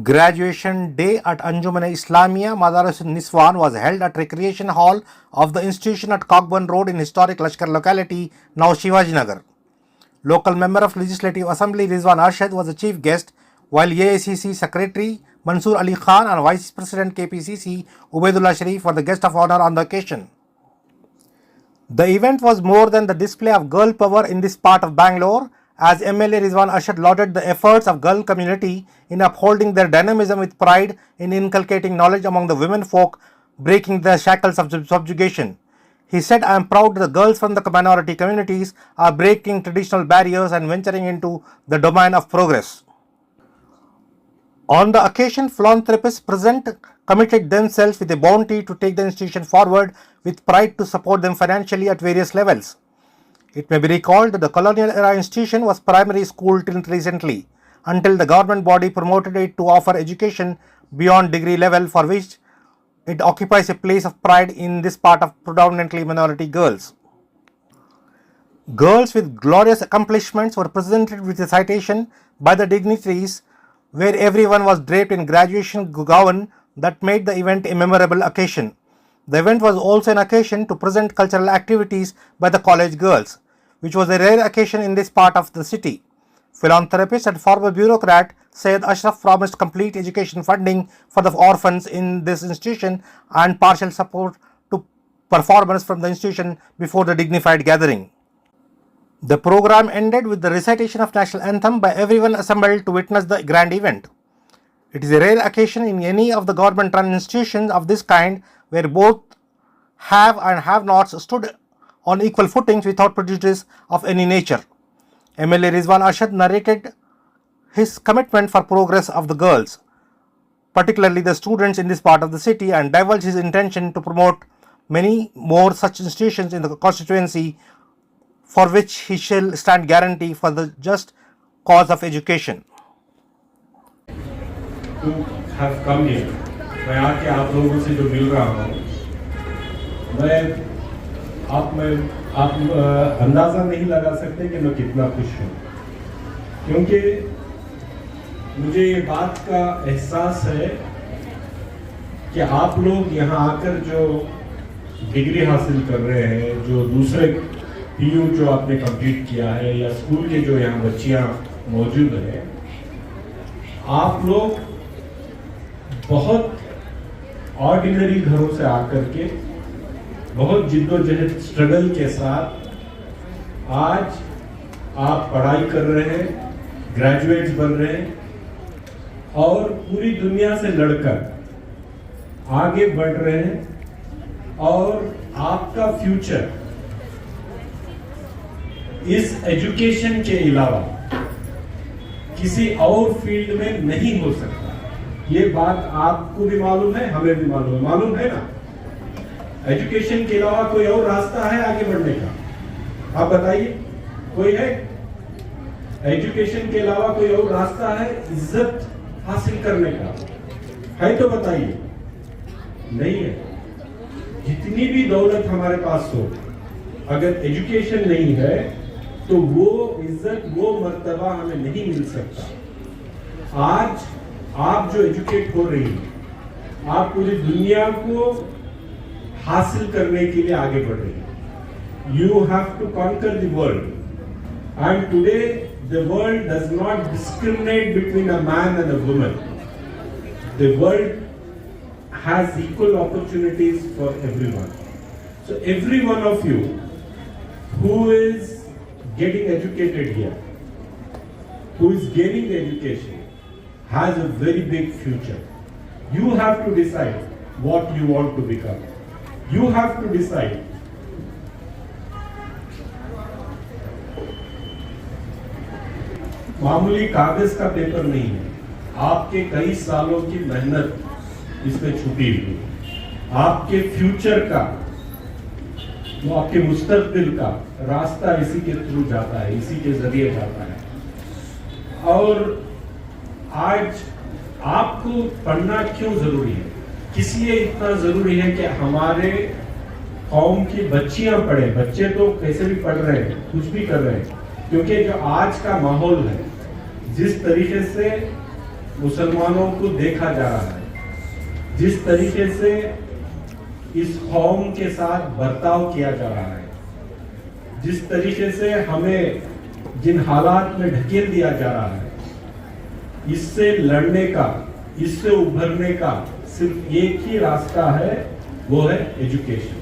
Graduation day at Anjuman Islamia Madaris Niswan was held at Recreation Hall of the institution at Cockburn Road in historic Lashkar locality, now Shivaji Nagar. Local member of Legislative Assembly Rizwan Arshad was the chief guest, while AICC Secretary Mansoor Ali Khan and Vice President KPCC Ubaidullah Sharif were the guest of honor on the occasion. The event was more than the display of girl power in this part of Bangalore, as MLA Rizwan Arshad lauded the efforts of girl community in upholding their dynamism with pride in inculcating knowledge among the women folk, breaking the shackles of subjugation. He said, "I am proud the girls from the minority communities are breaking traditional barriers and venturing into the domain of progress." On the occasion, philanthropists present committed themselves with a bounty to take the institution forward with pride to support them financially at various levels. It may be recalled that the colonial era institution was primary school till recently, until the government body promoted it to offer education beyond degree level, for which it occupies a place of pride in this part of predominantly minority girls. Girls with glorious accomplishments were presented with a citation by the dignitaries, where everyone was draped in graduation gown that made the event a memorable occasion. The event was also an occasion to present cultural activities by the college girls, which was a rare occasion in this part of the city. Philanthropist and former bureaucrat Syed Ashraf promised complete education funding for the orphans in this institution and partial support to performers from the institution before the dignified gathering. The program ended with the recitation of national anthem by everyone assembled to witness the grand event. It is a rare occasion in any of the government-run institutions of this kind, where both have and have-nots stood on equal footings without prejudice of any nature. MLA Rizwan Arshad narrated his commitment for progress of the girls, particularly the students in this part of the city, and divulged his intention to promote many more such institutions in the constituency, for which he shall stand guarantee for the just cause of education. To have come here, मैं आके आप लोगों से जो मिल रहा हूँ, आप अंदाजा नहीं लगा सकते कि मैं कितना खुश हूँ, क्योंकि मुझे ये बात का एहसास है कि आप लोग यहाँ आकर जो डिग्री हासिल कर रहे हैं, जो दूसरे पीयू जो आपने कंप्लीट किया है, या स्कूल के जो यहाँ बच्चियाँ मौजूद हैं, आप लोग बहुत ऑर्डिनरी घरों से आकर के बहुत जिद्दोजहद स्ट्रगल के साथ आज आप पढ़ाई कर रहे हैं, ग्रेजुएट्स बन रहे हैं और पूरी दुनिया से लड़कर आगे बढ़ रहे हैं, और आपका फ्यूचर इस एजुकेशन के अलावा किसी और फील्ड में नहीं हो सकता। ये बात आपको भी मालूम है, हमें भी मालूम है ना। एजुकेशन के अलावा कोई और रास्ता है आगे बढ़ने का? आप बताइए, कोई है? एजुकेशन के अलावा कोई और रास्ता है इज्जत हासिल करने का? है तो बताइए। नहीं है। जितनी भी दौलत हमारे पास हो, अगर एजुकेशन नहीं है तो वो इज्जत, वो मर्तबा हमें नहीं मिल सकता। आज आप जो एजुकेट हो रही हैं, आप पूरी दुनिया को हासिल करने के लिए आगे बढ़ रही हैं। You have to conquer the world, and today the world does not discriminate between a man and a woman. The world has equal opportunities for everyone. So every one of you who is getting educated here, who is gaining the education, has a very big future. You have to decide what you want to become. You have to decide. मामूली कागज का paper नहीं है, आपके कई सालों की मेहनत इसमें छुपी हुई, आपके फ्यूचर का, वो आपके मुस्तकबिल का रास्ता इसी के थ्रू जाता है, इसी के जरिए जाता है। और आज आपको पढ़ना क्यों जरूरी है? किस लिए इतना जरूरी है कि हमारे कौम की बच्चियां पढ़े, बच्चे तो कैसे भी पढ़ रहे हैं, कुछ भी कर रहे हैं, क्योंकि जो आज का माहौल है, जिस तरीके से मुसलमानों को देखा जा रहा है, जिस तरीके से इस कौम के साथ बर्ताव किया जा रहा है, जिस तरीके से हमें जिन हालात में ढकेल दिया जा रहा है, इससे लड़ने का, इससे उभरने का सिर्फ एक ही रास्ता है, वो है एजुकेशन।